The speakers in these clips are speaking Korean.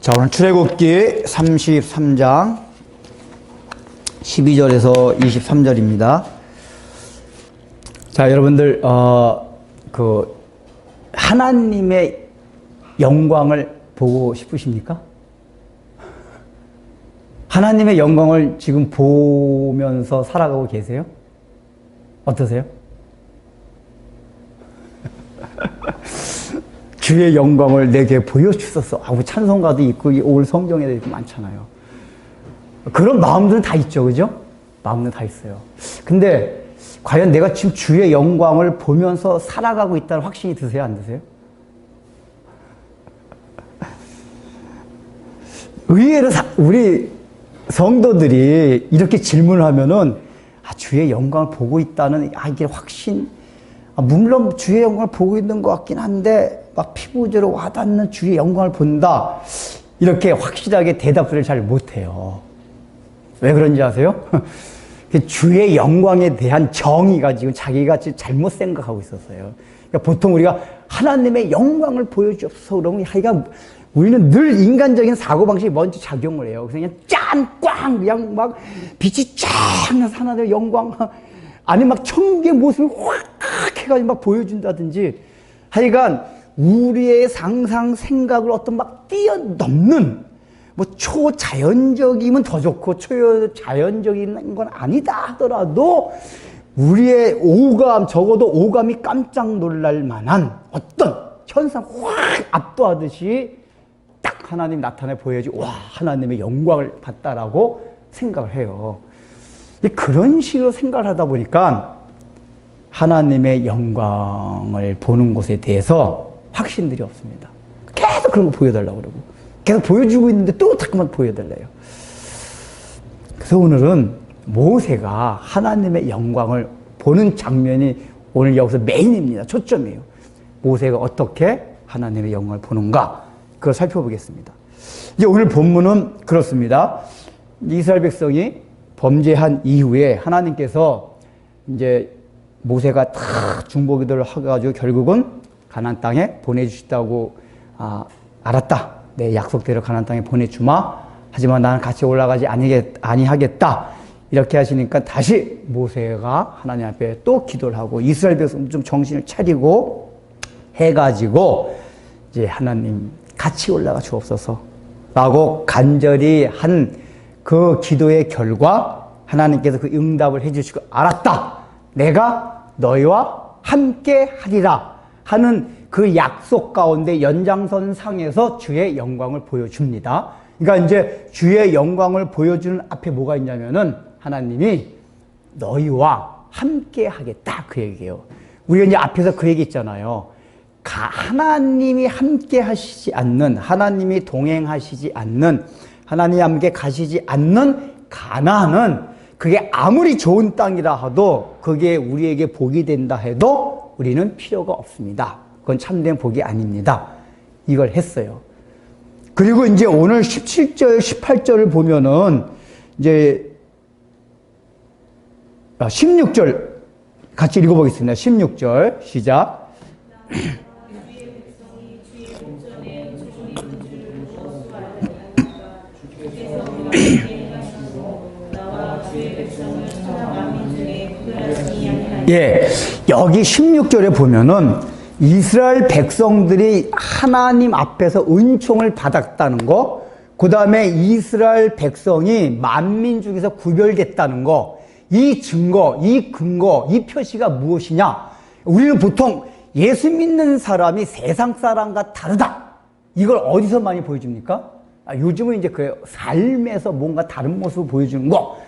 자, 오늘 출애굽기 33장 12절에서 23절입니다. 자, 여러분들 하나님의 영광을 보고 싶으십니까? 하나님의 영광을 지금 보면서 살아가고 계세요? 어떠세요? 주의 영광을 내게 보여주소서 하고 찬송가도 있고 올 성경에도 있고 많잖아요. 그런 마음들은 다 있죠, 그죠? 마음은 다 있어요. 근데 과연 내가 지금 주의 영광을 보면서 살아가고 있다는 확신이 드세요, 안 드세요? 의외로 우리 성도들이 이렇게 질문을 하면은 주의 영광을 보고 있다는 이게 확신, 물론 주의 영광을 보고 있는 것 같긴 한데 막 피부적으로 와닿는 주의 영광을 본다, 이렇게 확실하게 대답을 잘 못해요. 왜 그런지 아세요? 주의 영광에 대한 정의가 지금 자기가 지금 잘못 생각하고 있었어요. 그러니까 보통 우리가 하나님의 영광을 보여주옵소서 그러면 우리는 늘 인간적인 사고방식이 먼저 작용을 해요. 그래서 그냥 짠! 그냥 막 빛이 쫙 나서 하나님의 영광, 아니 막 천국의 모습을 확 해가지고 막 보여준다든지, 하여간 우리의 상상, 생각을 어떤 막 뛰어넘는, 뭐 초자연적이면 더 좋고 초자연적인 건 아니다 하더라도 우리의 오감, 적어도 오감이 깜짝 놀랄 만한 어떤 현상 확 압도하듯이 딱 하나님 나타내 보여야지, 와, 하나님의 영광을 봤다라고 생각을 해요. 그런 식으로 생각을 하다 보니까 하나님의 영광을 보는 것에 대해서 확신들이 없습니다. 계속 그런 거 보여달라고 그러고 계속 보여주고 있는데 또 자꾸만 보여달래요. 그래서 오늘은 모세가 하나님의 영광을 보는 장면이 오늘 여기서 메인입니다. 초점이에요. 모세가 어떻게 하나님의 영광을 보는가, 그걸 살펴보겠습니다. 이제 오늘 본문은 그렇습니다. 이스라엘 백성이 범죄한 이후에 하나님께서 이제 모세가 다 중보기도를 해가지고 결국은 가나안 땅에 보내주시다고 알았다. 내 약속대로 가나안 땅에 보내주마. 하지만 나는 같이 올라가지 아니하겠다. 이렇게 하시니까 다시 모세가 하나님 앞에 또 기도를 하고 이스라엘 백성 좀 정신을 차리고 해가지고 이제 하나님 같이 올라가 주옵소서 라고 간절히 한 그 기도의 결과 하나님께서 그 응답을 해주시고, 알았다, 내가 너희와 함께 하리라 하는 그 약속 가운데 연장선상에서 주의 영광을 보여줍니다. 그러니까 이제 주의 영광을 보여주는 앞에 뭐가 있냐면은 하나님이 너희와 함께 하겠다, 그 얘기예요. 우리가 이제 앞에서 그 얘기 있잖아요. 하나님이 함께 하시지 않는, 하나님이 동행하시지 않는, 하나님 함께 가시지 않는 가나안은 그게 아무리 좋은 땅이라 하도 그게 우리에게 복이 된다 해도 우리는 필요가 없습니다. 그건 참된 복이 아닙니다. 이걸 했어요. 그리고 이제 오늘 17절, 18절을 보면은 이제 16절 같이 읽어보겠습니다. 16절 시작. 예, 여기 16절에 보면은 이스라엘 백성들이 하나님 앞에서 은총을 받았다는 거, 그 다음에 이스라엘 백성이 만민 중에서 구별됐다는 거, 이 증거, 이 근거, 이 표시가 무엇이냐? 우리는 보통 예수 믿는 사람이 세상 사람과 다르다, 이걸 어디서 많이 보여줍니까? 요즘은 이제 그 삶에서 뭔가 다른 모습을 보여주는 거,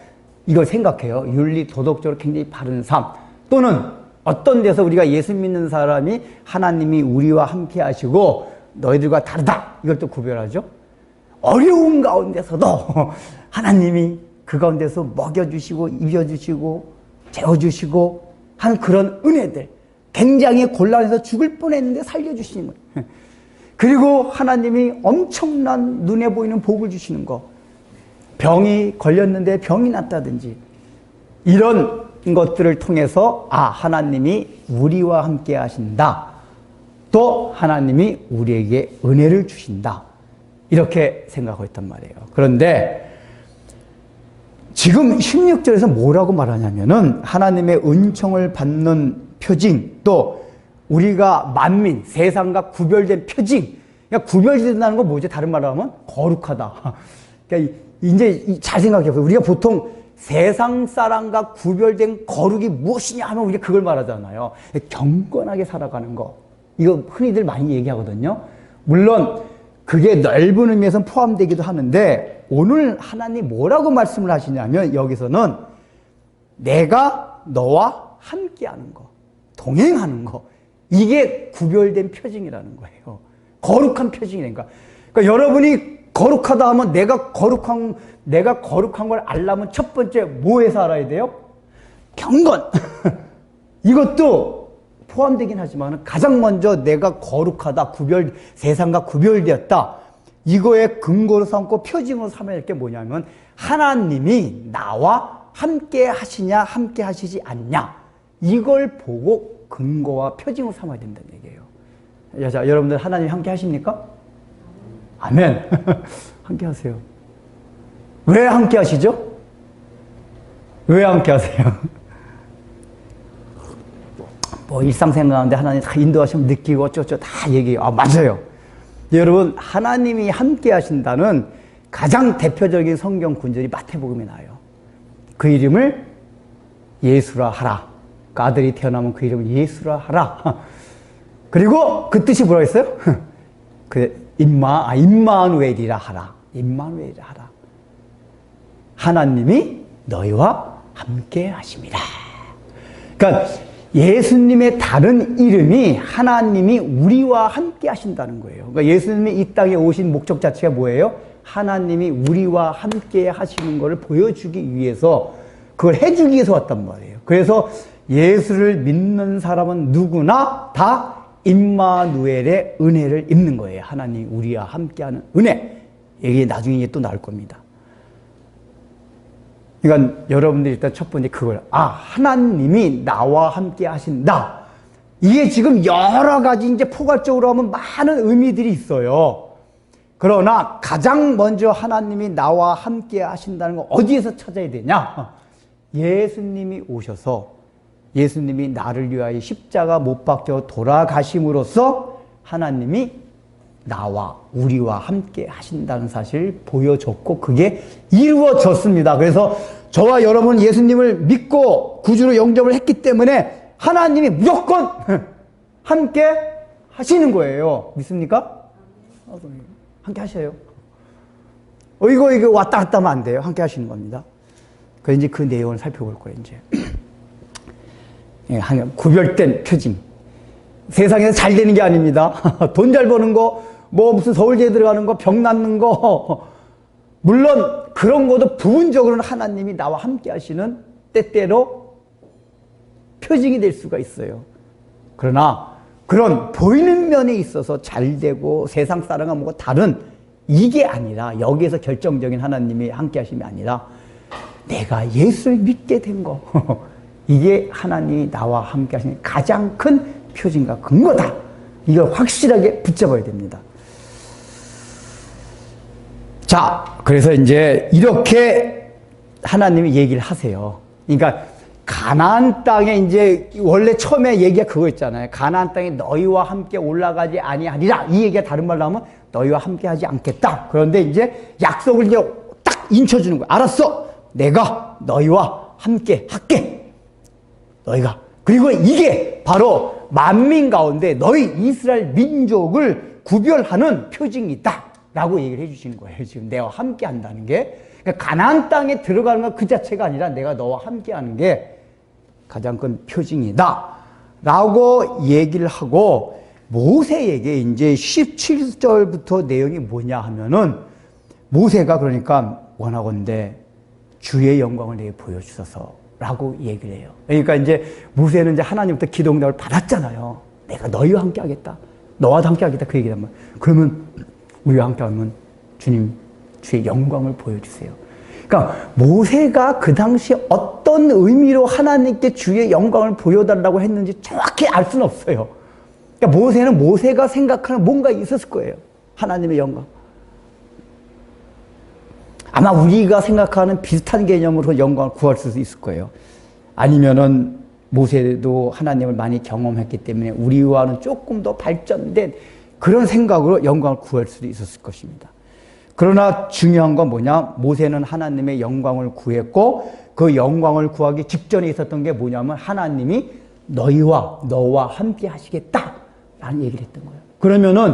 이걸 생각해요. 윤리, 도덕적으로 굉장히 바른 삶, 또는 어떤 데서 우리가 예수 믿는 사람이 하나님이 우리와 함께 하시고 너희들과 다르다, 이걸 또 구별하죠. 어려운 가운데서도 하나님이 그 가운데서 먹여주시고 입혀주시고 재워주시고 하는 그런 은혜들, 굉장히 곤란해서 죽을 뻔했는데 살려주시는 거예요. 그리고 하나님이 엄청난 눈에 보이는 복을 주시는 거, 병이 걸렸는데 병이 낫다든지, 이런 것들을 통해서 하나님이 우리와 함께 하신다, 또 하나님이 우리에게 은혜를 주신다, 이렇게 생각하고 있단 말이에요. 그런데 지금 16절에서 뭐라고 말하냐면은 하나님의 은총을 받는 표징, 또 우리가 만민, 세상과 구별된 표징. 그러니까 구별된다는 건 뭐지? 다른 말로 하면 거룩하다. 그러니까 이제 잘 생각해보세요. 우리가 보통 세상 사람과 구별된 거룩이 무엇이냐 하면 우리가 그걸 말하잖아요. 경건하게 살아가는 거. 이거 흔히들 많이 얘기하거든요. 물론 그게 넓은 의미에서 포함되기도 하는데 오늘 하나님 뭐라고 말씀을 하시냐면 여기서는 내가 너와 함께하는 거, 동행하는 거, 이게 구별된 표징이라는 거예요. 거룩한 표징이니까. 그러니까 여러분이 거룩하다 하면 내가 거룩한 걸 알려면 첫 번째 뭐에서 알아야 돼요? 경건. 이것도 포함되긴 하지만 가장 먼저 내가 거룩하다, 세상과 구별되었다. 이거에 근거로 삼고 표징으로 삼아야 할 게 뭐냐면 하나님이 나와 함께 하시냐, 함께 하시지 않냐. 이걸 보고 근거와 표징으로 삼아야 된다는 얘기예요. 자, 여러분들 하나님 함께 하십니까? 아멘. 함께 하세요. 왜 함께 하시죠? 왜 함께 하세요? 뭐 일상생활하는데 하나님 다 인도하시면 느끼고 어쩌고 다 얘기해요. 아, 맞아요. 여러분, 하나님이 함께 하신다는 가장 대표적인 성경 구절이 마태복음에 나와요. 그 이름을 예수라 하라. 그 아들이 태어나면 그 이름을 예수라 하라. 그리고 그 뜻이 뭐라고 했어요? 임마누엘이라 하라. 임마누엘이라 하라. 하나님이 너희와 함께 하심이라. 그러니까 예수님의 다른 이름이 하나님이 우리와 함께 하신다는 거예요. 그러니까 예수님이 이 땅에 오신 목적 자체가 뭐예요? 하나님이 우리와 함께 하시는 것을 보여주기 위해서, 그걸 해주기 위해서 왔단 말이에요. 그래서 예수를 믿는 사람은 누구나 다 임마누엘의 은혜를 입는 거예요. 하나님 우리와 함께하는 은혜. 이게 나중에 또 나올 겁니다. 그러니까 여러분들이 일단 첫 번째 그걸, 하나님이 나와 함께 하신다. 이게 지금 여러 가지 이제 포괄적으로 하면 많은 의미들이 있어요. 그러나 가장 먼저 하나님이 나와 함께 하신다는 건 어디에서 찾아야 되냐? 예수님이 오셔서 예수님이 나를 위하여 십자가 못 박혀 돌아가심으로써 하나님이 나와 우리와 함께 하신다는 사실을 보여줬고 그게 이루어졌습니다. 그래서 저와 여러분 예수님을 믿고 구주로 영접을 했기 때문에 하나님이 무조건 함께 하시는 거예요. 믿습니까? 함께 하셔요. 이거 왔다 갔다 하면 안 돼요. 함께 하시는 겁니다. 그래서 이제 그 내용을 살펴볼 거예요, 이제. 구별된 표징. 세상에서 잘 되는 게 아닙니다. 돈 잘 버는 거, 뭐 무슨 서울대에 들어가는 거, 병 낫는 거. 물론 그런 것도 부분적으로는 하나님이 나와 함께 하시는 때때로 표징이 될 수가 있어요. 그러나 그런 보이는 면에 있어서 잘 되고 세상 사람과 뭐가 다른 이게 아니라, 여기에서 결정적인 하나님이 함께 하심이 아니라 내가 예수를 믿게 된 거. 이게 하나님이 나와 함께 하시는 가장 큰 표징과 근거다. 이걸 확실하게 붙잡아야 됩니다. 자, 그래서 이제 이렇게 하나님이 얘기를 하세요. 그러니까 가나안 땅에 이제 원래 처음에 얘기가 그거였잖아요. 가나안 땅에 너희와 함께 올라가지 아니하리라. 이 얘기가 다른 말로 하면 너희와 함께 하지 않겠다. 그런데 이제 약속을 이제 딱 인쳐주는 거야. 알았어. 내가 너희와 함께 할게. 너희가. 그리고 이게 바로 만민 가운데 너희 이스라엘 민족을 구별하는 표징이다. 라고 얘기를 해주시는 거예요. 지금 내가 함께 한다는 게. 그러니까 가나안 땅에 들어가는 것 그 자체가 아니라 내가 너와 함께 하는 게 가장 큰 표징이다. 라고 얘기를 하고 모세에게 이제 17절부터 내용이 뭐냐 하면은 모세가 그러니까 원하건대 주의 영광을 내게 보여주소서 라고 얘기를 해요. 그러니까 이제 모세는 이제 하나님부터 기도 응답을 받았잖아요. 내가 너희와 함께 하겠다. 너와도 함께 하겠다. 그 얘기란 말이에요. 그러면 우리와 함께 하면 주님, 주의 영광을 보여주세요. 그러니까 모세가 그 당시 어떤 의미로 하나님께 주의 영광을 보여달라고 했는지 정확히 알 수는 없어요. 그러니까 모세는 모세가 생각하는 뭔가 있었을 거예요. 하나님의 영광. 아마 우리가 생각하는 비슷한 개념으로 영광을 구할 수 있을 거예요. 아니면은 모세도 하나님을 많이 경험했기 때문에 우리와는 조금 더 발전된 그런 생각으로 영광을 구할 수도 있었을 것입니다. 그러나 중요한 건 뭐냐? 모세는 하나님의 영광을 구했고 그 영광을 구하기 직전에 있었던 게 뭐냐면 하나님이 너와 함께 하시겠다라는 얘기를 했던 거예요. 그러면은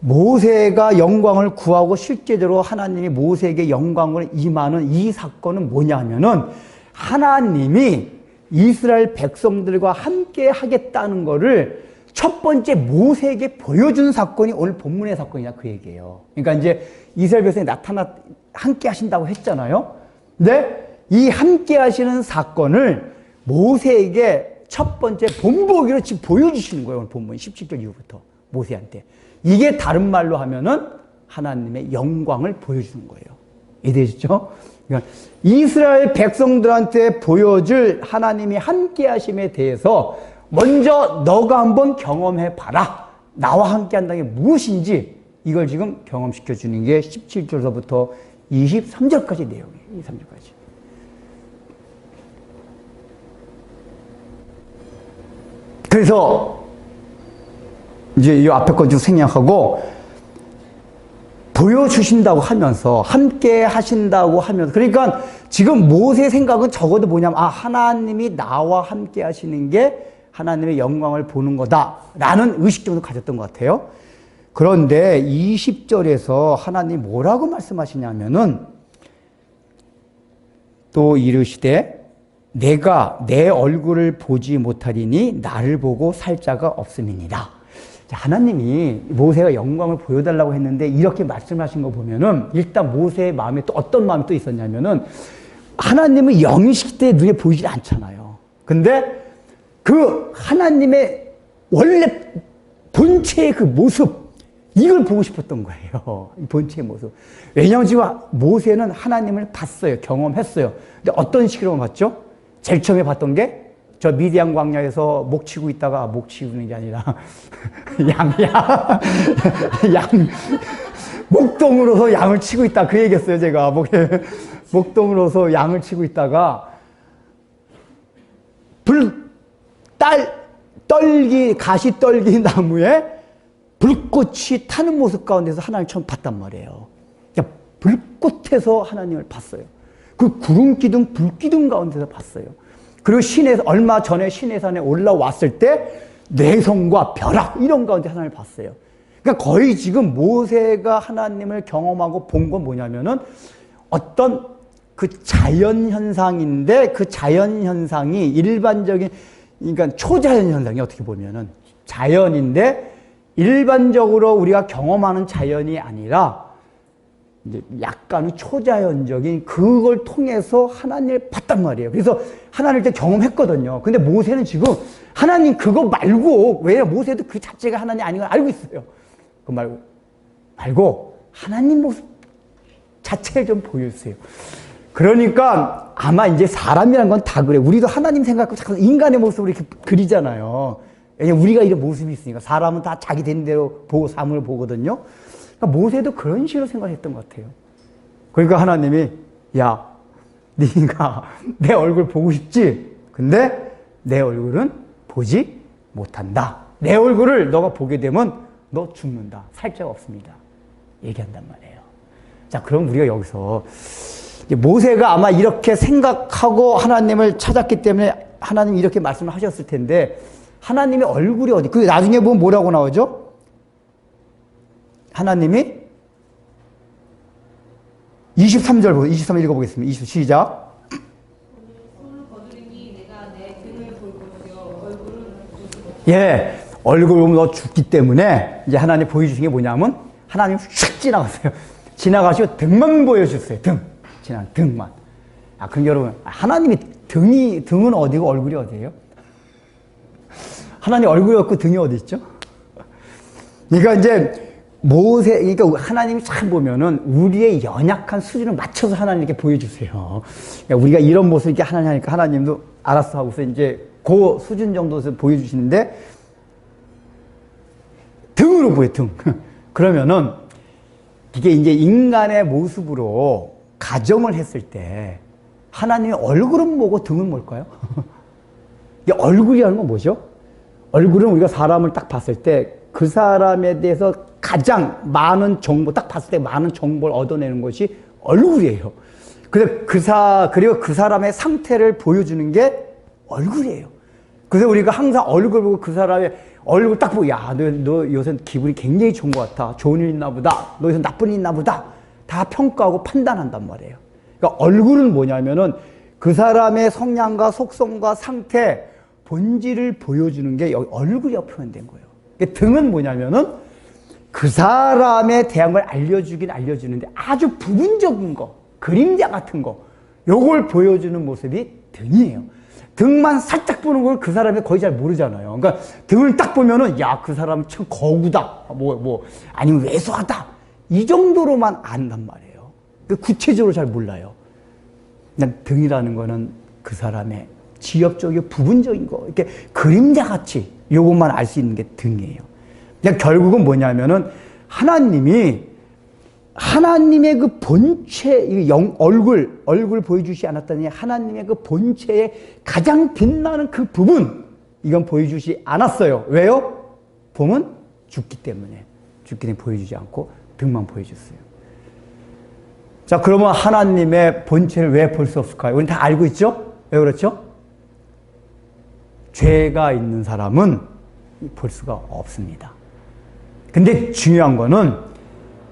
모세가 영광을 구하고 실제적으로 하나님이 모세에게 영광을 임하는 이 사건은 뭐냐면은 하나님이 이스라엘 백성들과 함께 하겠다는 것을 첫 번째 모세에게 보여준 사건이 오늘 본문의 사건이냐 그 얘기예요. 그러니까 이제 이스라엘 백성이 함께 하신다고 했잖아요. 근데 이 함께 하시는 사건을 모세에게 첫 번째 본보기로 지금 보여주시는 거예요. 오늘 본문 17절 이후부터 모세한테. 이게 다른 말로 하면은 하나님의 영광을 보여주는 거예요. 이해되시죠? 그러니까 이스라엘 백성들한테 보여줄 하나님이 함께 하심에 대해서 먼저 너가 한번 경험해 봐라. 나와 함께 한다는 게 무엇인지 이걸 지금 경험시켜 주는 게 17절서부터 23절까지 내용이에요. 23절까지. 그래서 이제 이 앞에 거 좀 생략하고 보여주신다고 하면서 함께 하신다고 하면서 그러니까 지금 모세의 생각은 적어도 뭐냐면 하나님이 나와 함께 하시는 게 하나님의 영광을 보는 거다라는 의식 정도 가졌던 것 같아요. 그런데 20절에서 하나님 뭐라고 말씀하시냐면은 또 이르시되 내가 내 얼굴을 보지 못하리니 나를 보고 살 자가 없음이니라. 하나님이 모세가 영광을 보여달라고 했는데 이렇게 말씀하신 거 보면은 일단 모세의 마음에 또 어떤 마음이 또 있었냐면은 하나님은 영이시기 때문에 눈에 보이지 않잖아요. 근데 그 하나님의 원래 본체의 그 모습 이걸 보고 싶었던 거예요. 이 본체의 모습. 왜냐하면 지금 모세는 하나님을 봤어요. 경험했어요. 근데 어떤 식으로 봤죠? 제일 처음에 봤던 게 저 미디안 광야에서 목 치고 있다가 목 치우는 게 아니라 양 목동으로서 양을 치고 있다 그 얘기했어요. 제가 목동으로서 양을 치고 있다가 가시 떨기 나무에 불꽃이 타는 모습 가운데서 하나님을 처음 봤단 말이에요. 그러니까 불꽃에서 하나님을 봤어요. 그 구름 기둥, 불 기둥 가운데서 봤어요. 그리고 얼마 전에 시내산에 올라왔을 때 내성과 벼락 이런 가운데 하나님을 봤어요. 그러니까 거의 지금 모세가 하나님을 경험하고 본 건 뭐냐면은 어떤 그 자연 현상인데 그 자연 현상이 일반적인 그러니까 초자연 현상이 어떻게 보면은 자연인데 일반적으로 우리가 경험하는 자연이 아니라 이제 약간의 초자연적인 그걸 통해서 하나님을 봤단 말이에요. 그래서 하나님을 때 경험했거든요. 근데 모세는 지금 하나님 그거 말고 왜냐면 모세도 그 자체가 하나님 아닌 걸 알고 있어요. 그 말고 하나님 모습 자체를 좀 보여주세요. 그러니까 아마 이제 사람이란 건 다 그래. 우리도 하나님 생각하고 자꾸 인간의 모습을 이렇게 그리잖아요. 왜냐면 우리가 이런 모습이 있으니까 사람은 다 자기 되는 대로 보고 사물을 보거든요. 그러니까 모세도 그런 식으로 생각했던 것 같아요. 그러니까 하나님이 야, 네가 내 얼굴 보고 싶지? 근데 내 얼굴은 보지 못한다. 내 얼굴을 너가 보게 되면 너 죽는다. 살 자가 없습니다. 얘기한단 말이에요. 자, 그럼 우리가 여기서 모세가 아마 이렇게 생각하고 하나님을 찾았기 때문에 하나님이 이렇게 말씀을 하셨을 텐데 하나님의 얼굴이 어디? 그 나중에 보면 뭐라고 나오죠? 하나님이 23절 보세요. 23절 읽어보겠습니다. 20 시작. 예, 얼굴 보면 너 죽기 때문에 이제 하나님 보여주신 게 뭐냐면 하나님 휙 지나갔어요. 지나가시고 등만 보여주셨어요. 등만. 그럼 여러분 하나님이 등은 어디고 얼굴이 어디예요? 하나님 얼굴이 없고 등이 어디 있죠? 그러니까 이제 그러니까 하나님이 참 보면은 우리의 연약한 수준을 맞춰서 하나님께 보여주세요. 그러니까 우리가 이런 모습 이렇게 하나님 하니까 하나님도 알았어 하고서 이제 그 수준 정도에서 보여주시는데 등으로 보여, 등. 그러면은 이게 이제 인간의 모습으로 가정을 했을 때 하나님의 얼굴은 뭐고 등은 뭘까요? 이 얼굴이라는 건 뭐죠? 얼굴은 우리가 사람을 딱 봤을 때 그 사람에 대해서 가장 많은 정보, 딱 봤을 때 많은 정보를 얻어내는 것이 얼굴이에요. 그리고 그 사람의 상태를 보여주는 게 얼굴이에요. 그래서 우리가 항상 얼굴 보고 그 사람의 얼굴 딱 보고, 야, 너 요새 기분이 굉장히 좋은 것 같아. 좋은 일 있나 보다. 너 요새 나쁜 일 있나 보다. 다 평가하고 판단한단 말이에요. 그러니까 얼굴은 뭐냐면은 그 사람의 성향과 속성과 상태, 본질을 보여주는 게 여기 얼굴이라고 표현된 거예요. 그러니까 등은 뭐냐면은 그 사람에 대한 걸 알려주긴 알려주는데 아주 부분적인 거, 그림자 같은 거, 요걸 보여주는 모습이 등이에요. 등만 살짝 보는 걸 그 사람이 거의 잘 모르잖아요. 그러니까 등을 딱 보면은, 야, 그 사람 참 거구다. 아니면 왜소하다. 이 정도로만 안단 말이에요. 구체적으로 잘 몰라요. 그냥 등이라는 거는 그 사람의 지엽적이고 부분적인 거, 이렇게 그림자 같이 요것만 알 수 있는 게 등이에요. 그냥 결국은 뭐냐면은 하나님의 그 본체, 얼굴 보여주지 않았다니 하나님의 그 본체의 가장 빛나는 그 부분, 이건 보여주지 않았어요. 왜요? 봄은 죽기 때문에 보여주지 않고 등만 보여줬어요. 자, 그러면 하나님의 본체를 왜 볼 수 없을까요? 우리는 다 알고 있죠? 왜 그렇죠? 죄가 있는 사람은 볼 수가 없습니다. 근데 중요한 거는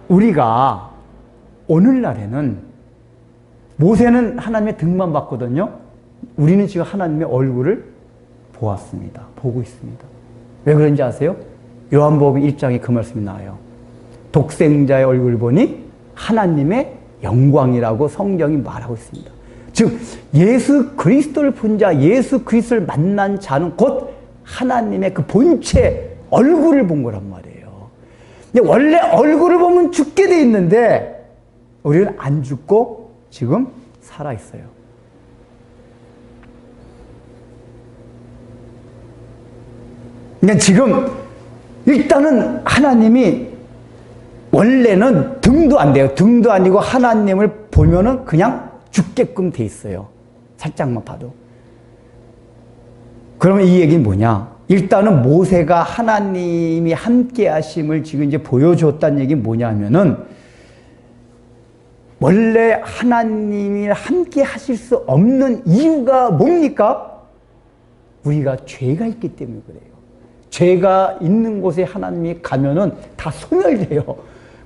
우리가 오늘날에는 모세는 하나님의 등만 봤거든요. 우리는 지금 하나님의 얼굴을 보았습니다. 보고 있습니다. 왜 그런지 아세요? 요한복음 1장에 그 말씀이 나와요. 독생자의 얼굴을 보니 하나님의 영광이라고 성경이 말하고 있습니다. 즉 예수 그리스도를 본 자, 예수 그리스도를 만난 자는 곧 하나님의 그 본체 얼굴을 본 거란 말이에요. 근데 원래 얼굴을 보면 죽게 돼 있는데 우리는 안 죽고 지금 살아 있어요. 그러니까 지금 일단은 하나님이 원래는 등도 안 돼요. 등도 아니고 하나님을 보면은 그냥 죽게끔 돼 있어요. 살짝만 봐도. 그러면 이 얘기는 뭐냐? 일단은 모세가 하나님이 함께 하심을 지금 이제 보여줬다는 얘기는 뭐냐면은 원래 하나님이 함께 하실 수 없는 이유가 뭡니까? 우리가 죄가 있기 때문에 그래요. 죄가 있는 곳에 하나님이 가면은 다 소멸돼요.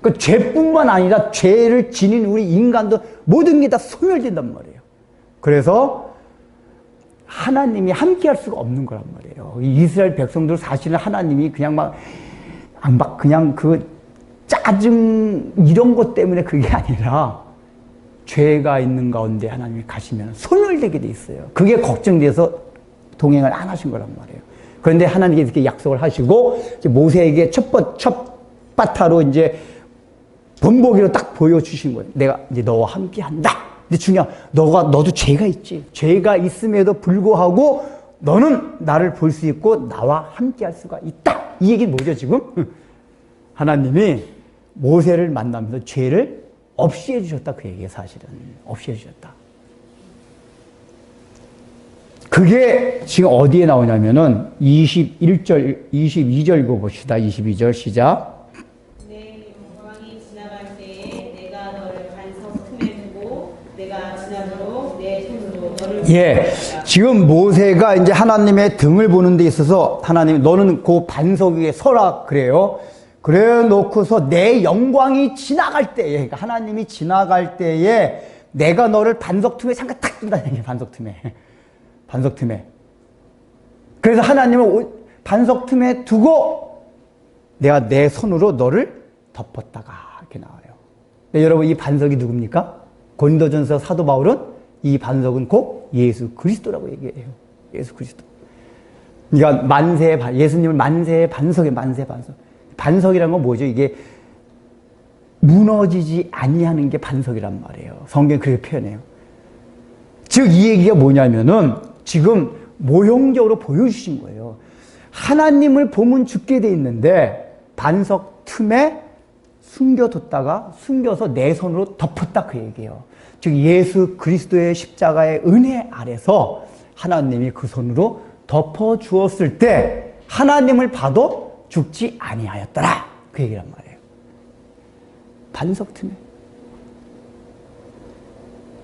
그 죄뿐만 아니라 죄를 지닌 우리 인간도 모든 게 다 소멸된단 말이에요. 그래서 하나님이 함께 할 수가 없는 거란 말이에요. 이스라엘 백성들 사실은 하나님이 그냥 그냥 그 짜증 이런 것 때문에 그게 아니라 죄가 있는 가운데 하나님이 가시면 소멸되게 돼 있어요. 그게 걱정돼서 동행을 안 하신 거란 말이에요. 그런데 하나님께 이렇게 약속을 하시고 모세에게 첫 바타로 이제 본보기로 딱 보여주신 거예요. 내가 이제 너와 함께 한다. 근데 중요한, 너도 죄가 있지. 죄가 있음에도 불구하고 너는 나를 볼 수 있고 나와 함께 할 수가 있다. 이 얘기는 뭐죠, 지금? 하나님이 모세를 만나면서 죄를 없이 해주셨다. 그 얘기예요, 사실은. 없이 해주셨다. 그게 지금 어디에 나오냐면은 21절, 22절 읽어봅시다. 22절 시작. 내 영광이 지나갈 때에 내가 너를 반석 틈에 두고 내가 지나도록 내 손으로 너를 예. 지금 모세가 이제 하나님의 등을 보는 데 있어서 하나님 너는 그 반석 위에 서라 그래요. 그래 놓고서 내 영광이 지나갈 때에, 그러니까 하나님이 지나갈 때에 내가 너를 반석 틈에 잠깐 탁 둔다는 얘기예요. 반석 틈에. 반석 틈에. 그래서 하나님은 반석 틈에 두고 내가 내 손으로 너를 덮었다가 이렇게 나와요. 네, 여러분 이 반석이 누굽니까? 고린도전서 사도 바울은 이 반석은 곧 예수 그리스도라고 얘기해요. 예수 그리스도. 그러니까 예수님을 만세의 반석이에요. 만세의 반석. 반석이란 건 뭐죠? 이게 무너지지 아니하는 게 반석이란 말이에요. 성경이 그렇게 표현해요. 즉 이 얘기가 뭐냐면은 지금 모형적으로 보여주신 거예요. 하나님을 보면 죽게 돼 있는데 반석 틈에 숨겨서 내 손으로 덮었다 그 얘기예요. 즉 예수 그리스도의 십자가의 은혜 아래서 하나님이 그 손으로 덮어 주었을 때 하나님을 봐도 죽지 아니하였더라. 그 얘기란 말이에요. 반석 틈에.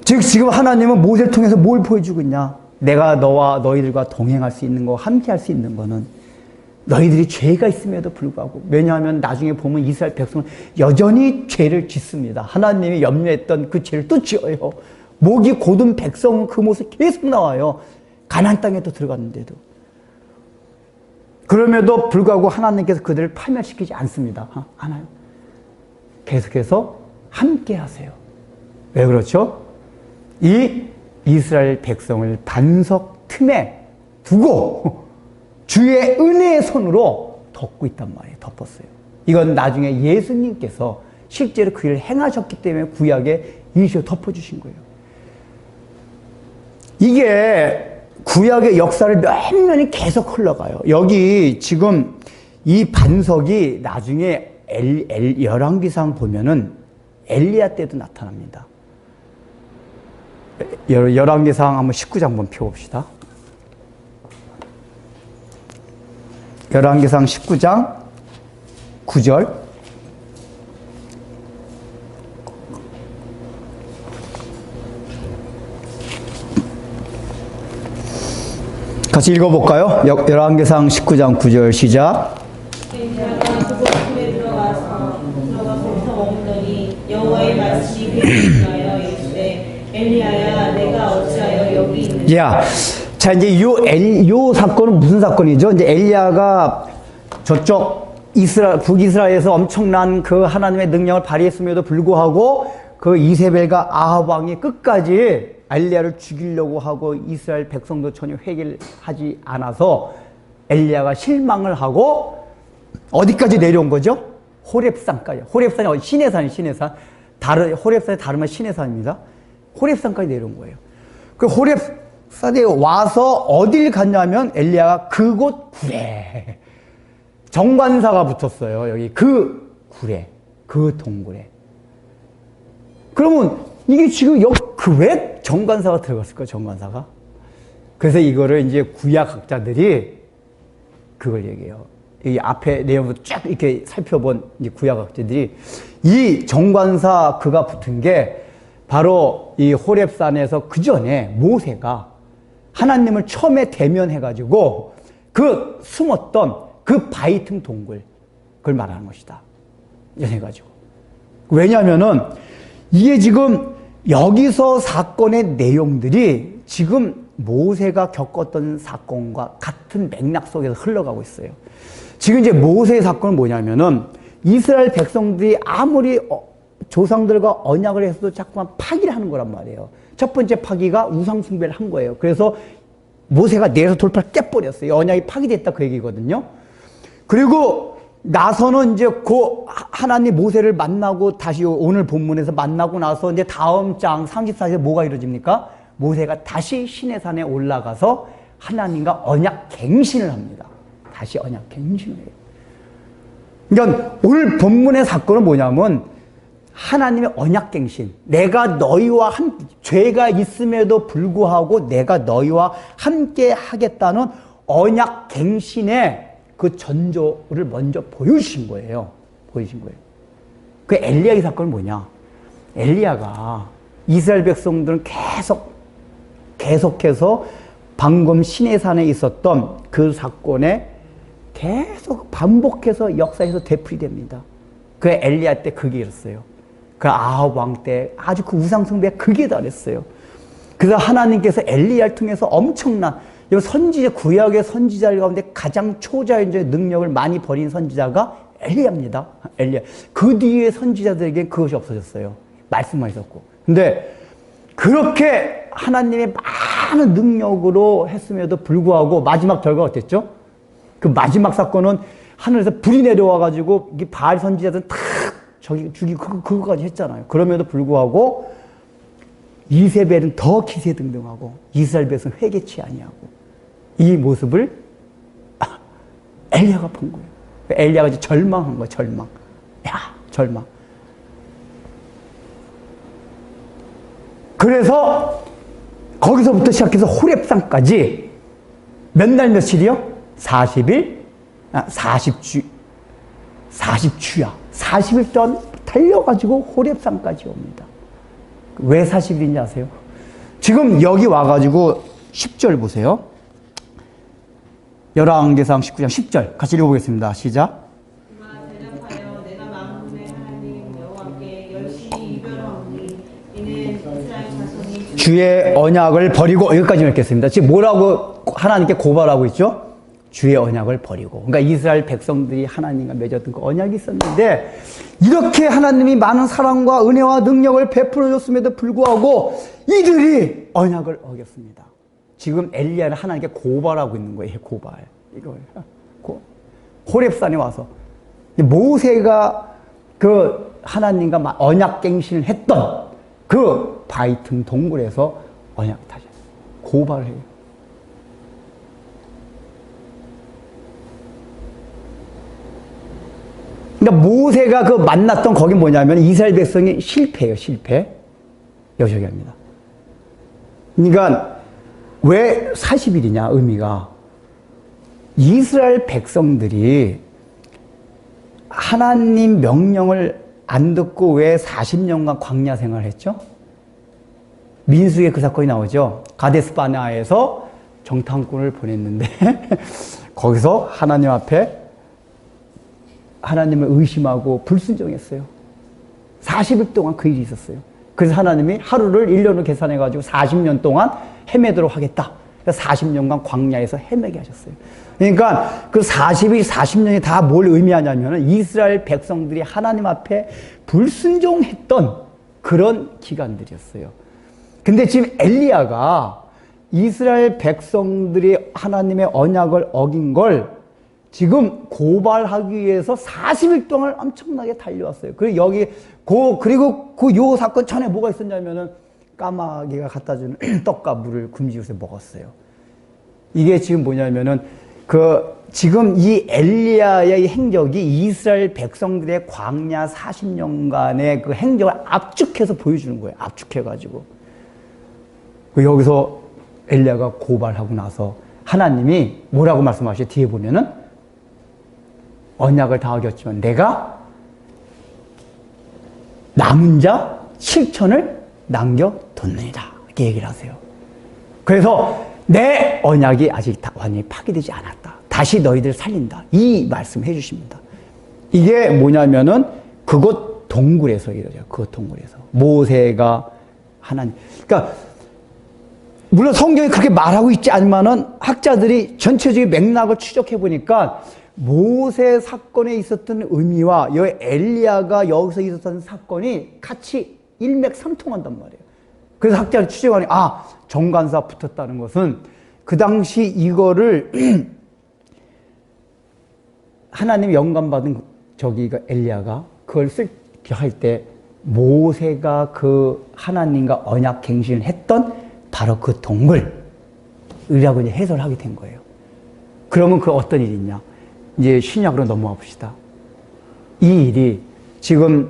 즉 지금 하나님은 모세를 통해서 뭘 보여주고 있냐? 내가 너와 너희들과 동행할 수 있는 거, 함께 할 수 있는 거는 너희들이 죄가 있음에도 불구하고, 왜냐하면 나중에 보면 이스라엘 백성은 여전히 죄를 짓습니다. 하나님이 염려했던 그 죄를 또 지어요. 목이 곧은 백성은 그 모습 계속 나와요. 가나안 땅에도 들어갔는데도. 그럼에도 불구하고 하나님께서 그들을 파멸시키지 않습니다. 하나님 계속해서 함께 하세요. 왜 그렇죠? 이 이스라엘 백성을 반석 틈에 두고 주의 은혜의 손으로 덮고 있단 말이에요. 덮었어요. 이건 나중에 예수님께서 실제로 그 일을 행하셨기 때문에 구약에 이시로 덮어주신 거예요. 이게 구약의 역사를 몇 년이 계속 흘러가요. 여기 지금 이 반석이 나중에 열왕기상 보면은 엘리야 때도 나타납니다. 열왕기상 한번 19장 한번 펴봅시다. 열왕기상 19장 9절. 같이 읽어볼까요? 열왕기상 19장 9절 시작. 엘리야가 그곳 틈에 들어가서 먹더니 여호와의 말씀이 그에게 하여 이르시되 엘리야야 내가 어찌하여 여기 있느냐. 야, 자 이제 요 사건은 무슨 사건이죠? 이제 엘리야가 저쪽 북이스라엘에서 엄청난 그 하나님의 능력을 발휘했음에도 불구하고 그 이세벨과 아합 왕이 끝까지 엘리야를 죽이려고 하고 이스라엘 백성도 전혀 회개를 하지 않아서 엘리야가 실망을 하고 어디까지 내려온 거죠? 호렙산까지. 호렙산이 시내산이 시내산. 호렙산이 다르면 시내산입니다. 호렙산까지 내려온 거예요. 그 호렙산에 와서 어딜 갔냐면 엘리야가 그곳 굴에 정관사가 붙었어요. 여기 그 굴에, 그 동굴에. 그러면 이게 지금 왜 정관사가 들어갔을까요? 정관사가. 그래서 이거를 이제 구약학자들이 그걸 얘기해요. 이 앞에 내용을 쭉 이렇게 살펴본 이제 구약학자들이 이 정관사 그가 붙은 게 바로 이 호렙산에서 그 전에 모세가 하나님을 처음에 대면해가지고 그 숨었던 그 바위 틈 동굴, 그걸 말하는 것이다. 이래가지고. 왜냐면은 이게 지금 여기서 사건의 내용들이 지금 모세가 겪었던 사건과 같은 맥락 속에서 흘러가고 있어요. 지금 이제 모세의 사건은 뭐냐면은 이스라엘 백성들이 아무리 조상들과 언약을 해서도 자꾸만 파기를 하는 거란 말이에요. 첫 번째 파기가 우상숭배를 한 거예요. 그래서 모세가 내에서 돌파를 깨버렸어요. 언약이 파기됐다 그 얘기거든요. 그리고 나서는 이제 하나님 모세를 만나고 다시 오늘 본문에서 만나고 나서 이제 다음 장 34절에 뭐가 이루어집니까? 모세가 다시 시내산에 올라가서 하나님과 언약 갱신을 합니다. 다시 언약 갱신을 해요. 그러니까 오늘 본문의 사건은 뭐냐면 하나님의 언약 갱신. 내가 너희와 죄가 있음에도 불구하고 내가 너희와 함께 하겠다는 언약 갱신의 그 전조를 먼저 보여주신 거예요. 보여주신 거예요. 그 엘리야의 사건은 뭐냐? 엘리야가 이스라엘 백성들은 계속해서 방금 시내산에 있었던 그 사건에 계속 반복해서 역사에서 되풀이됩니다. 그 엘리야 때 그게 일었어요. 그 아합 왕 때 아주 그 우상숭배가 극에 달했어요. 그래서 하나님께서 엘리야를 통해서 엄청난 선지자, 구약의 선지자 가운데 가장 초자연적 능력을 많이 벌인 선지자가 엘리야입니다. 엘리야. 그 뒤에 선지자들에게 그것이 없어졌어요. 말씀만 있었고. 근데 그렇게 하나님의 많은 능력으로 했음에도 불구하고 마지막 결과가 어땠죠? 그 마지막 사건은 하늘에서 불이 내려와가지고 바알 선지자들은 탁 죽이고 그거까지 했잖아요. 그럼에도 불구하고 이세벨은 더 기세등등하고 이스라엘 백성 회개치 아니하고 이 모습을 엘리야가 본 거예요. 엘리야가 이제 절망한 거예요. 절망. 그래서 거기서부터 시작해서 호렙산까지 몇 날 며칠이요? 40일, 40주야. 40일 동안 달려가지고 호렙산까지 옵니다. 왜 40일인지 아세요? 지금 여기 와가지고 10절 보세요. 열왕기상 19장 10절 같이 읽어보겠습니다. 시작. 그가 대답하여 내가 만군의 하나님 여호와께 열심히 이별하오니 이는 이스라엘 자손이 주의 언약을 버리고 여기까지 읽겠습니다. 지금 뭐라고 하나님께 고발하고 있죠? 주의 언약을 버리고. 그러니까 이스라엘 백성들이 하나님과 맺었던 그 언약이 있었는데 이렇게 하나님이 많은 사랑과 은혜와 능력을 베풀어 줬음에도 불구하고 이들이 언약을 어겼습니다. 지금 엘리야는 하나님께 고발하고 있는 거예요. 고발. 이거예요. 호렙산에 와서 모세가 그 하나님과 언약갱신을 했던 그 바이튼 동굴에서 언약 다시 고발을 해요. 그러니까 모세가 그 만났던 거기 뭐냐면 이스라엘 백성이 실패예요. 실패. 여기 합니다. 그러니까 왜 40일이냐 의미가 이스라엘 백성들이 하나님 명령을 안 듣고 왜 40년간 광야 생활을 했죠? 민수에 그 사건이 나오죠. 가데스 바네아에서 정탐꾼을 보냈는데 거기서 하나님 앞에 하나님을 의심하고 불순종했어요. 40일 동안 그 일이 있었어요. 그래서 하나님이 하루를 1년으로 계산해가지고 40년 동안 헤매도록 하겠다. 그래서 40년간 광야에서 헤매게 하셨어요. 그러니까 그 40일, 40년이 다 뭘 의미하냐면 이스라엘 백성들이 하나님 앞에 불순종했던 그런 기간들이었어요. 근데 지금 엘리야가 이스라엘 백성들이 하나님의 언약을 어긴 걸 지금 고발하기 위해서 40일 동안 엄청나게 달려왔어요. 그리고 여기, 그리고 그 요 사건 전에 뭐가 있었냐면은 까마귀가 갖다 주는 떡과 물을 금지구에 먹었어요. 이게 지금 뭐냐면은 지금 이 엘리야의 행적이 이스라엘 백성들의 광야 40년간의 그 행적을 압축해서 보여주는 거예요. 압축해가지고. 여기서 엘리야가 고발하고 나서 하나님이 뭐라고 말씀하시죠? 뒤에 보면은 언약을 다 어겼지만 내가 남은 자 7천을 남겨뒀느니라. 이렇게 얘기를 하세요. 그래서 내 언약이 아직 완전히 파괴되지 않았다. 다시 너희들 살린다. 이 말씀 해주십니다. 이게 뭐냐면은 그곳 동굴에서 이러죠. 그곳 동굴에서. 모세가 하나님. 그러니까 물론 성경이 그렇게 말하고 있지 않지만은 학자들이 전체적인 맥락을 추적해 보니까 모세 사건에 있었던 의미와 여기 엘리야가 여기서 있었던 사건이 같이 일맥상통한단 말이에요. 그래서 학자들이 추정하니 정관사 붙었다는 것은 그 당시 이거를 하나님 영감 받은 저기가 엘리야가 그걸 할 때 모세가 그 하나님과 언약 갱신을 했던 바로 그 동굴이라고 이제 해석을 하게 된 거예요. 그러면 그 어떤 일이냐? 이제 신약으로 넘어가 봅시다. 이 일이 지금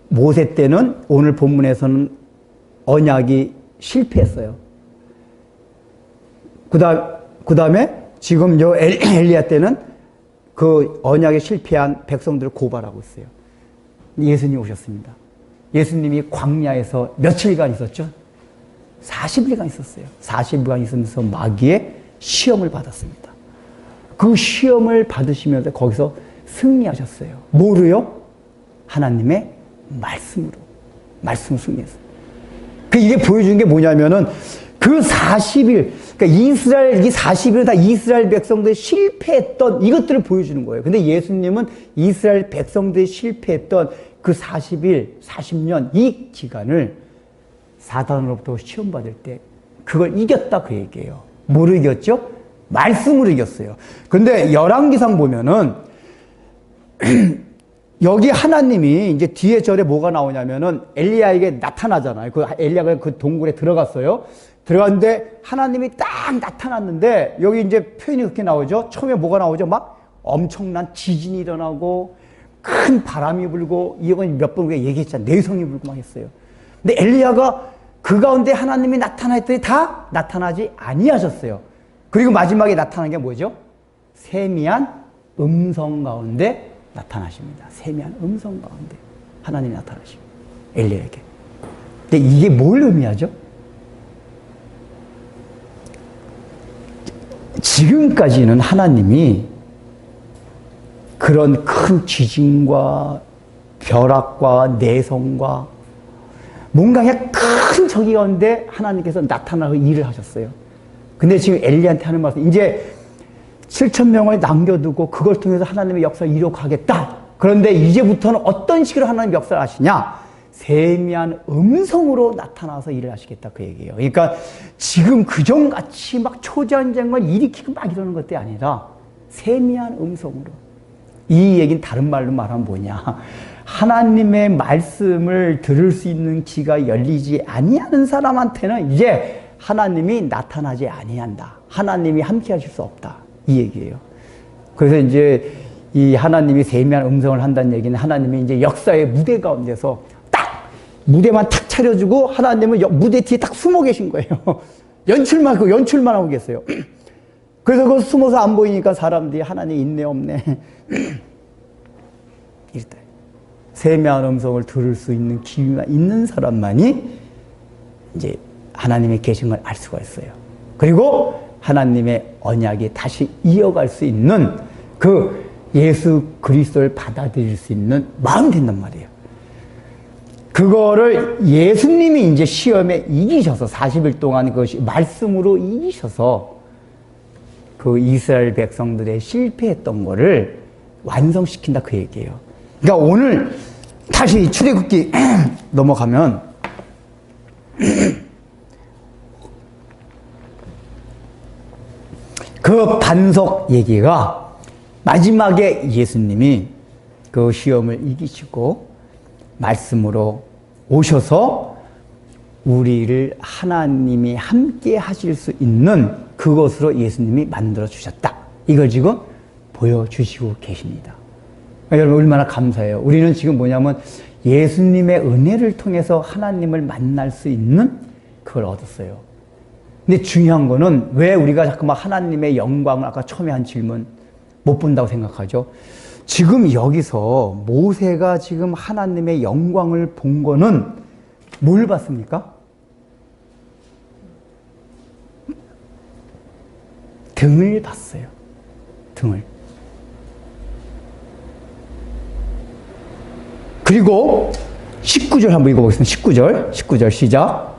모세 때는 오늘 본문에서는 언약이 실패했어요. 그 다음에 지금 요 엘리야 때는 그 언약에 실패한 백성들을 고발하고 있어요. 예수님이 오셨습니다. 예수님이 광야에서 며칠간 있었죠? 40일간 있었어요. 40일간 있으면서 마귀의 시험을 받았습니다. 그 시험을 받으시면서 거기서 승리하셨어요. 뭐로요? 하나님의 말씀으로. 말씀으로 승리했어요. 이게 보여주는 게 뭐냐면은 그 40일, 그러니까 이 40일은 다 이스라엘 백성들이 실패했던 이것들을 보여주는 거예요. 근데 예수님은 이스라엘 백성들이 실패했던 그 40일, 40년 이 기간을 사단으로부터 시험받을 때 그걸 이겼다 그 얘기예요. 뭐로 이겼죠? 말씀으로 이겼어요. 근데 열왕기상 보면은 여기 하나님이 이제 뒤에 절에 뭐가 나오냐면은 엘리야에게 나타나잖아요. 그 엘리야가 그 동굴에 들어갔어요. 들어갔는데 하나님이 딱 나타났는데 여기 이제 표현이 그렇게 나오죠. 처음에 뭐가 나오죠? 막 엄청난 지진이 일어나고 큰 바람이 불고 이건 몇 번 우리가 얘기했잖아요. 내성이 불고 막 했어요. 근데 엘리야가 그 가운데 하나님이 나타났더니 다 나타나지 아니하셨어요. 그리고 마지막에 나타난 게 뭐죠? 세미한 음성 가운데 나타나십니다. 세미한 음성 가운데 하나님이 나타나십니다. 엘리야에게. 근데 이게 뭘 의미하죠? 지금까지는 하나님이 그런 큰 지진과 벼락과 내성과 뭔가 그냥 큰 저기 가운데 하나님께서 나타나서 일을 하셨어요. 근데 지금 엘리야한테 하는 말씀, 이제 7,000명을 남겨두고 그걸 통해서 하나님의 역사를 이뤄가겠다. 그런데 이제부터는 어떤 식으로 하나님의 역사를 하시냐? 세미한 음성으로 나타나서 일을 하시겠다, 그 얘기예요. 그러니까 지금 그전같이 막 초전쟁을 일으키고 막 이러는 것들이 아니라 세미한 음성으로. 이 얘기는 다른 말로 말하면 뭐냐? 하나님의 말씀을 들을 수 있는 귀가 열리지 아니하는 사람한테는 이제 하나님이 나타나지 아니한다. 하나님이 함께 하실 수 없다. 이 얘기예요. 그래서 이제 이 하나님이 세미한 음성을 한다는 얘기는 하나님이 이제 역사의 무대 가운데서 딱 무대만 탁 차려주고 하나님은 무대 뒤에 딱 숨어 계신 거예요. 연출만 하고 계세요. 그래서 그 숨어서 안 보이니까 사람들이 하나님 있네 없네 이랬다. 세미한 음성을 들을 수 있는 귀가 있는 사람만이 이제 하나님의 계신 걸 알 수가 있어요. 그리고 하나님의 언약이 다시 이어갈 수 있는 그 예수 그리스도를 받아들일 수 있는 마음이 된단 말이에요. 그거를 예수님이 이제 시험에 이기셔서 40일 동안 그 말씀으로 이기셔서 그 이스라엘 백성들의 실패했던 거를 완성시킨다, 그 얘기예요. 그러니까 오늘 다시 출애굽기 넘어가면 그 반석 얘기가 마지막에 예수님이 그 시험을 이기시고 말씀으로 오셔서 우리를 하나님이 함께 하실 수 있는 그것으로 예수님이 만들어 주셨다. 이걸 지금 보여주시고 계십니다. 여러분 얼마나 감사해요. 우리는 지금 뭐냐면 예수님의 은혜를 통해서 하나님을 만날 수 있는 그걸 얻었어요. 근데 중요한 거는 왜 우리가 자꾸 막 하나님의 영광을 아까 처음에 한 질문 못 본다고 생각하죠? 지금 여기서 모세가 지금 하나님의 영광을 본 거는 뭘 봤습니까? 등을 봤어요. 등을. 그리고 19절 한번 읽어보겠습니다. 19절 시작.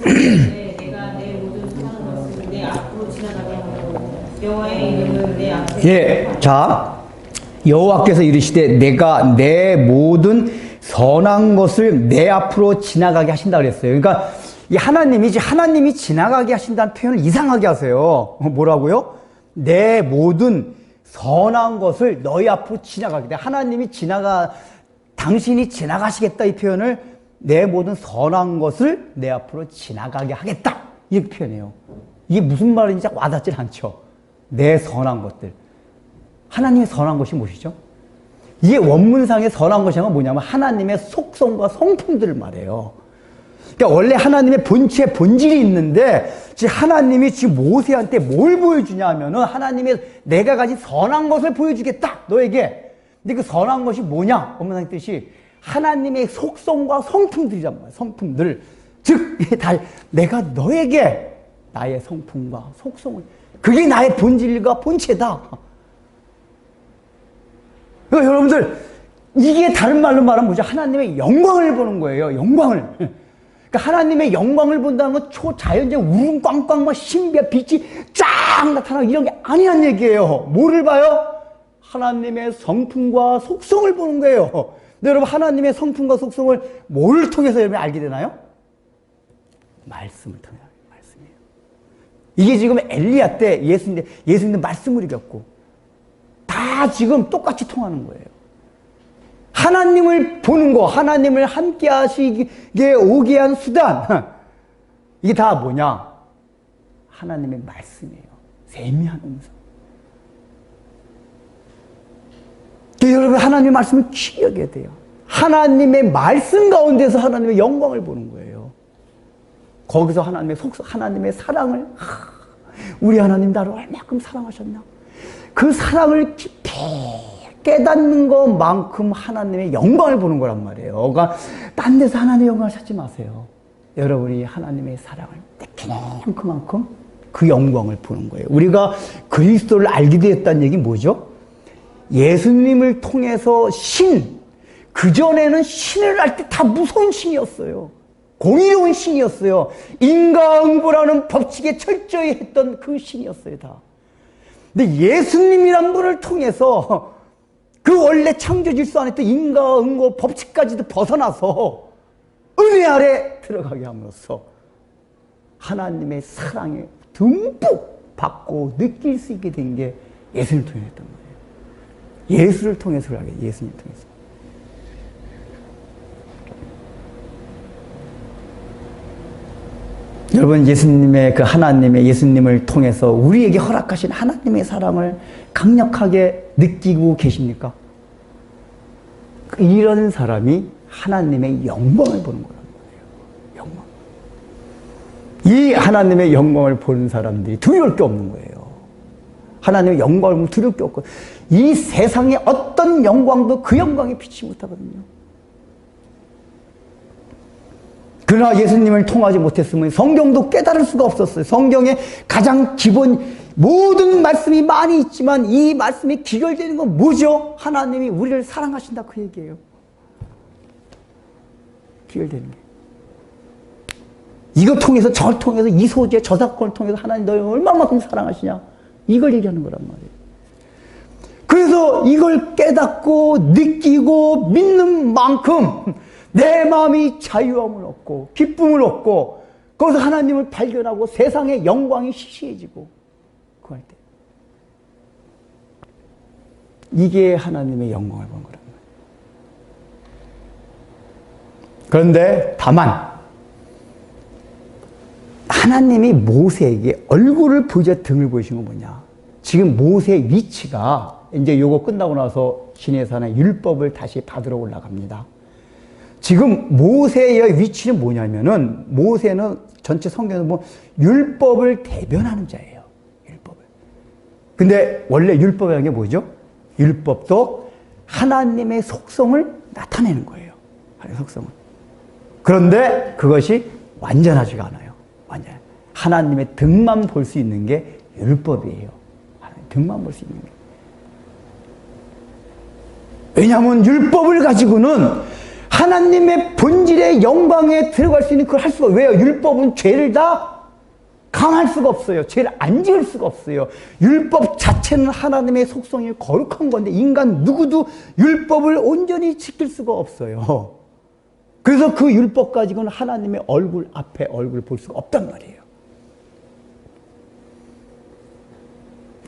여호와께서 이르시되 내가 내 모든 선한 것을 내 앞으로 지나가게 하고 여호와의 이름은 내 앞에 예, 자, 여호와께서 이르시되 내가 내 모든 선한 것을 내 앞으로 지나가게 하신다 그랬어요. 그러니까 이 하나님이 지나가게 하신다는 표현을 이상하게 하세요. 뭐라고요? 내 모든 선한 것을 너희 앞으로 지나가게 돼. 당신이 지나가시겠다, 이 표현을 내 모든 선한 것을 내 앞으로 지나가게 하겠다, 이렇게 표현해요. 이게 무슨 말인지 와닿질 않죠. 내 선한 것들. 하나님의 선한 것이 무엇이죠? 이게 원문상의 선한 것이 뭐냐면 하나님의 속성과 성품들을 말해요. 그러니까 원래 하나님의 본질이 있는데 지금 하나님이 지금 모세한테 뭘 보여주냐 하면은 하나님의 내가 가진 선한 것을 보여주겠다, 너에게. 근데 그 선한 것이 뭐냐? 원문상의 뜻이 하나님의 속성과 성품들이란 말이에요. 성품들. 즉, 내가 너에게 나의 성품과 속성을, 그게 나의 본질과 본체다. 그러니까 여러분들, 이게 다른 말로 말하면 뭐죠? 하나님의 영광을 보는 거예요. 영광을. 그러니까 하나님의 영광을 본다는 건 초자연적 우름 꽝꽝 뭐 신비한 빛이 쫙 나타나고 이런 게 아니란 얘기예요. 뭐를 봐요? 하나님의 성품과 속성을 보는 거예요. 근데 여러분, 하나님의 성품과 속성을 뭘 통해서 여러분이 알게 되나요? 말씀을 통해서. 말씀이에요. 이게 지금 엘리야 때 예수님의 말씀을 이겼고 다 지금 똑같이 통하는 거예요. 하나님을 보는 거, 하나님을 함께 하시게 오게 한 수단, 이게 다 뭐냐? 하나님의 말씀이에요. 세미한 음성. 여러분, 하나님의 말씀을 귀하게 돼요. 하나님의 말씀 가운데서 하나님의 영광을 보는 거예요. 거기서 하나님의 사랑을, 우리 하나님 나를 얼마큼 사랑하셨나. 그 사랑을 깊이 깨닫는 것만큼 하나님의 영광을 보는 거란 말이에요. 그러니까 딴 데서 하나님의 영광을 찾지 마세요. 여러분이 하나님의 사랑을 느끼는 그만큼 그 영광을 보는 거예요. 우리가 그리스도를 알게 되었다는 얘기 뭐죠? 예수님을 통해서 그전에는 신을 알 때 다 무서운 신이었어요. 공의로운 신이었어요. 인과응보라는 법칙에 철저히 했던 그 신이었어요, 다. 근데 예수님이란 분을 통해서 그 원래 창조 질서 안에 또 인과응보 법칙까지도 벗어나서 은혜 아래 들어가게 함으로써 하나님의 사랑에 듬뿍 받고 느낄 수 있게 된 게 예수님을 통해 했던 거예요. 예수를 통해서 그러게, 예수님 통해서. 여러분, 예수님의 그 하나님의 예수님을 통해서 우리에게 허락하신 하나님의 사랑을 강력하게 느끼고 계십니까? 이런 사람이 하나님의 영광을 보는 거란 말이에요. 영광. 이 하나님의 영광을 보는 사람들이 두려울 게 없는 거예요. 하나님의 영광을 보면 두려울 게 없고, 이 세상의 어떤 영광도 그 영광에 비치지 못하거든요. 그러나 예수님을 통하지 못했으면 성경도 깨달을 수가 없었어요. 성경에 가장 기본, 모든 말씀이 많이 있지만 이 말씀이 기결되는 건 뭐죠? 하나님이 우리를 사랑하신다, 그 얘기예요. 기결되는 게. 이거 통해서, 저걸 통해서, 이 소재, 저 사건을 통해서 하나님 너를 얼마만큼 사랑하시냐, 이걸 얘기하는 거란 말이에요. 그래서 이걸 깨닫고 느끼고 믿는 만큼 내 마음이 자유함을 얻고 기쁨을 얻고 거기서 하나님을 발견하고 세상의 영광이 시시해지고, 그 할 때 이게 하나님의 영광을 본 거란 말이에요. 그런데 다만 하나님이 모세에게 얼굴을 보여줘 등을 보이신 건 뭐냐? 지금 모세의 위치가 이제 요거 끝나고 나서 시내산의 율법을 다시 받으러 올라갑니다. 지금 모세의 위치는 뭐냐면은, 모세는 전체 성경에서 뭐 율법을 대변하는 자예요. 율법을. 근데 원래 율법이라는 게 뭐죠? 율법도 하나님의 속성을 나타내는 거예요. 하나님의 속성을. 그런데 그것이 완전하지가 않아요. 완전. 하나님의 등만 볼 수 있는 게 율법이에요. 하나님의 등만 볼 수 있는 게. 왜냐하면 율법을 가지고는 하나님의 본질의 영광에 들어갈 수 있는 그걸 할 수가, 왜요? 율법은 죄를 다 감할 수가 없어요. 죄를 안 지을 수가 없어요. 율법 자체는 하나님의 속성이 거룩한 건데 인간 누구도 율법을 온전히 지킬 수가 없어요. 그래서 그 율법 가지고는 하나님의 얼굴 앞에 얼굴을 볼 수가 없단 말이에요.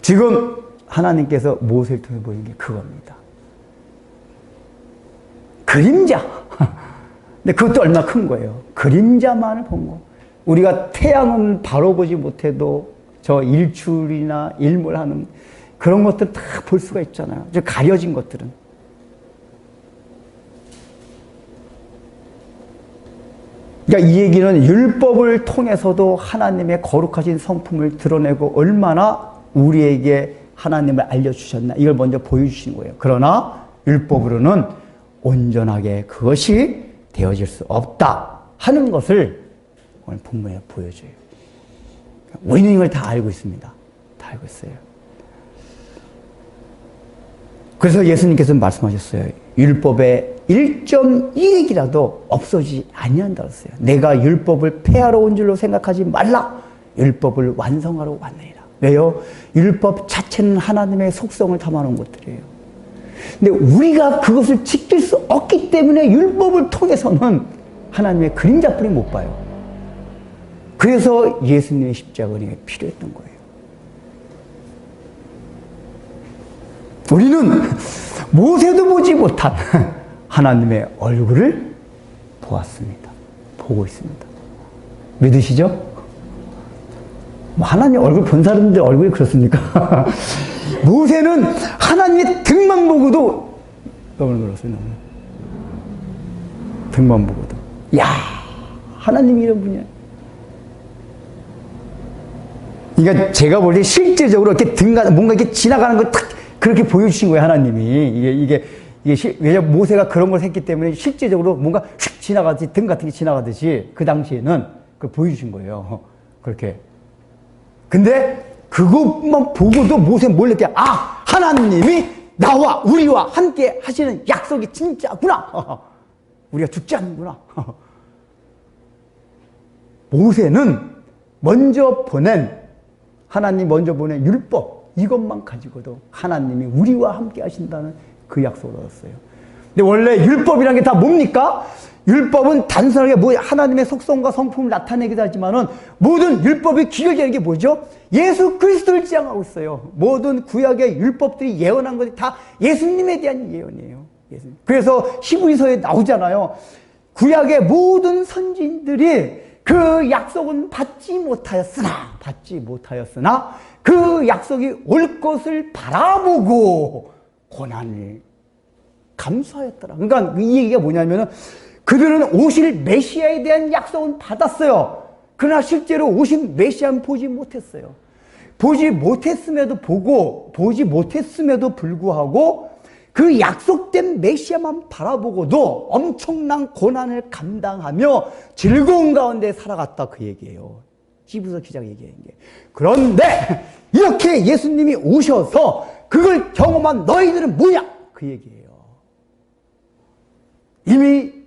지금 하나님께서 모세를 통해 보이는 게 그겁니다. 그림자. 근데 그것도 얼마나 큰 거예요. 그림자만을 본 거. 우리가 태양은 바로 보지 못해도 저 일출이나 일몰하는 그런 것들 다 볼 수가 있잖아요. 저 가려진 것들은. 그러니까 이 얘기는 율법을 통해서도 하나님의 거룩하신 성품을 드러내고 얼마나 우리에게 하나님을 알려주셨나, 이걸 먼저 보여주시는 거예요. 그러나 율법으로는 온전하게 그것이 되어질 수 없다 하는 것을 오늘 본문에 보여줘요. 우리는 이걸 다 알고 있습니다. 다 알고 있어요. 그래서 예수님께서 말씀하셨어요. 율법의 1.1액이라도 없어지지 아니한다 그랬어요. 내가 율법을 폐하러 온 줄로 생각하지 말라. 율법을 완성하러 왔느니라. 왜요? 율법 자체는 하나님의 속성을 담아놓은 것들이에요. 근데 우리가 그것을 지킬 수 없기 때문에 율법을 통해서는 하나님의 그림자뿐이 못 봐요. 그래서 예수님의 십자가 은혜가 필요했던 거예요. 우리는 모세도 보지 못한 하나님의 얼굴을 보았습니다. 보고 있습니다. 믿으시죠? 뭐 하나님 얼굴 본 사람들 얼굴이 그렇습니까? 모세는 하나님의 등만 보고도 너무 놀랐어요. 너무. 등만 보고도. 야, 하나님이 이런 분이야. 그러니까 제가 볼 때 실제적으로 이렇게 뭔가 이렇게 지나가는 걸 탁 그렇게 보여주신 거예요, 하나님이. 왜냐면 모세가 그런 걸 했기 때문에 실제적으로 뭔가 휙 지나가듯이, 등 같은 게 지나가듯이 그 당시에는 그걸 보여주신 거예요. 그렇게. 근데 그것만 보고도 모세 몰랐게, 아, 하나님이 나와, 우리와 함께 하시는 약속이 진짜구나. 우리가 죽지 않는구나. 모세는 하나님 먼저 보낸 율법, 이것만 가지고도 하나님이 우리와 함께 하신다는 그 약속을 얻었어요. 근데 원래 율법이라는 게 다 뭡니까? 율법은 단순하게 하나님의 속성과 성품을 나타내기도 하지만은 모든 율법이 귀결되는 게 뭐죠? 예수 그리스도를 지향하고 있어요. 모든 구약의 율법들이 예언한 것이 다 예수님에 대한 예언이에요. 예수님. 그래서 히브리서에 나오잖아요. 구약의 모든 선지인들이 그 약속은 받지 못하였으나 그 약속이 올 것을 바라보고 고난을 감수하였더라. 그러니까 이 얘기가 뭐냐면은 그들은 오실 메시아에 대한 약속은 받았어요. 그러나 실제로 오신 메시아는 보지 못했어요. 보지 못했음에도 불구하고 그 약속된 메시아만 바라보고도 엄청난 고난을 감당하며 즐거운 가운데 살아갔다, 그 얘기예요. 히브리서 기자가 얘기한 게. 그런데 이렇게 예수님이 오셔서 그걸 경험한 너희들은 뭐냐? 그 얘기예요. 이미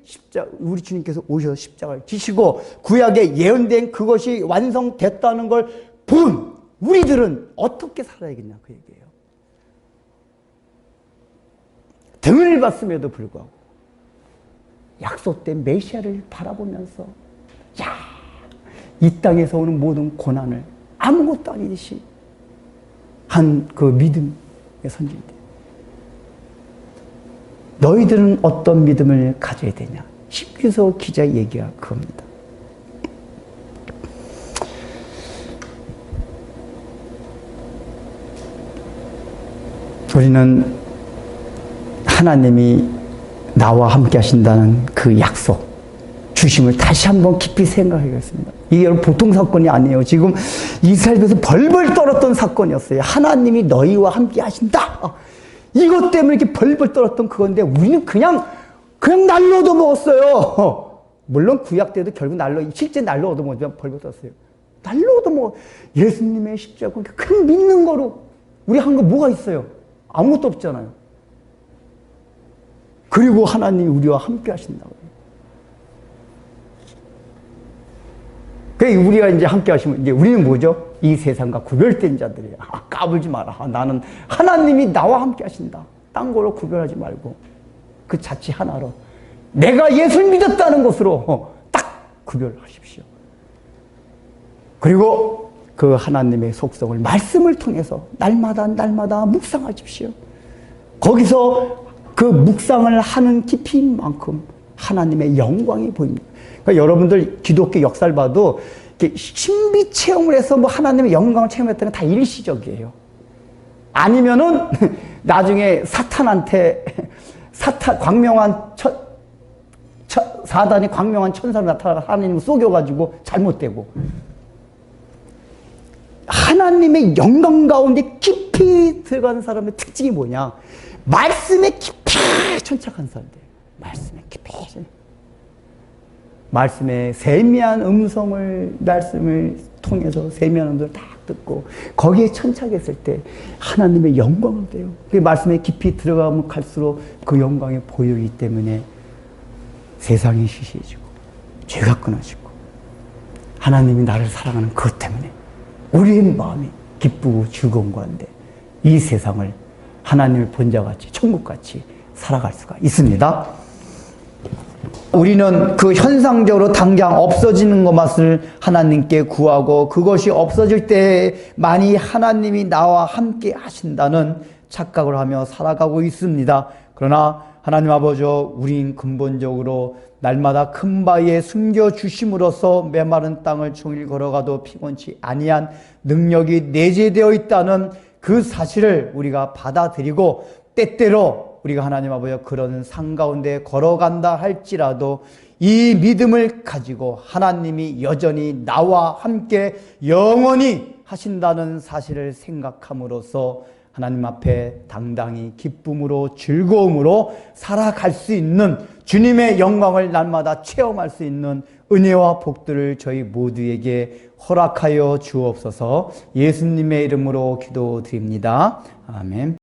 우리 주님께서 오셔서 십자가를 지시고 구약에 예언된 그것이 완성됐다는 걸 본 우리들은 어떻게 살아야겠냐, 그 얘기예요. 등을 봤음에도 불구하고 약속된 메시아를 바라보면서 이 땅에서 오는 모든 고난을 아무것도 아니듯이 한 그 믿음의 선지인데, 너희들은 어떤 믿음을 가져야 되냐? 히브리서 기자의 얘기가 그겁니다. 우리는 하나님이 나와 함께 하신다는 그 약속, 주심을 다시 한번 깊이 생각하겠습니다. 이게 보통 사건이 아니에요. 지금 이스라엘에서 벌벌 떨었던 사건이었어요. 하나님이 너희와 함께 하신다. 이것 때문에 이렇게 벌벌 떨었던 그건데 우리는 그냥 날로 얻어먹었어요. 물론 구약 때도 결국 실제 날로 얻어먹었지만 벌벌 떨었어요. 날로 얻어먹어. 예수님의 십자가 그냥 믿는 거로 우리 한 거 뭐가 있어요? 아무것도 없잖아요. 그리고 하나님이 우리와 함께 하신다고. 그러니까 우리가 이제 함께 하시면 이제 우리는 뭐죠? 이 세상과 구별된 자들이에요. 까불지 마라. 나는 하나님이 나와 함께 하신다. 딴 거로 구별하지 말고 그 자체 하나로 내가 예수를 믿었다는 것으로 딱 구별하십시오. 그리고 그 하나님의 속성을 말씀을 통해서 날마다 묵상하십시오. 거기서 그 묵상을 하는 깊이인 만큼 하나님의 영광이 보입니다. 그러니까 여러분들 기독교 역사를 봐도 이렇게 신비 체험을 해서 하나님의 영광을 체험했다는 건 다 일시적이에요. 아니면은 나중에 사단이 광명한 천사로 나타나서 하나님을 속여가지고 잘못되고, 하나님의 영광 가운데 깊이 들어가는 사람의 특징이 뭐냐? 말씀에 깊이 천착한 사람들. 말씀에 깊이. 말씀의 세미한 말씀을 통해서 세미한 음성을 딱 듣고 거기에 천착했을 때 하나님의 영광을 돼요. 그 말씀에 깊이 들어가면 갈수록 그 영광이 보이기 때문에 세상이 시시해지고 죄가 끊어지고 하나님이 나를 사랑하는 그것 때문에 우리의 마음이 기쁘고 즐거운 가운데 이 세상을 하나님을 본 자같이 천국같이 살아갈 수가 있습니다. 우리는 그 현상적으로 당장 없어지는 것만을 하나님께 구하고 그것이 없어질 때만이 하나님이 나와 함께 하신다는 착각을 하며 살아가고 있습니다. 그러나 하나님 아버지, 우린 근본적으로 날마다 큰 바위에 숨겨주심으로써 메마른 땅을 종일 걸어가도 피곤치 아니한 능력이 내재되어 있다는 그 사실을 우리가 받아들이고 때때로 우리가 하나님 아버지 그런 상 가운데 걸어간다 할지라도 이 믿음을 가지고 하나님이 여전히 나와 함께 영원히 하신다는 사실을 생각함으로써 하나님 앞에 당당히 기쁨으로 즐거움으로 살아갈 수 있는 주님의 영광을 날마다 체험할 수 있는 은혜와 복들을 저희 모두에게 허락하여 주옵소서. 예수님의 이름으로 기도드립니다. 아멘.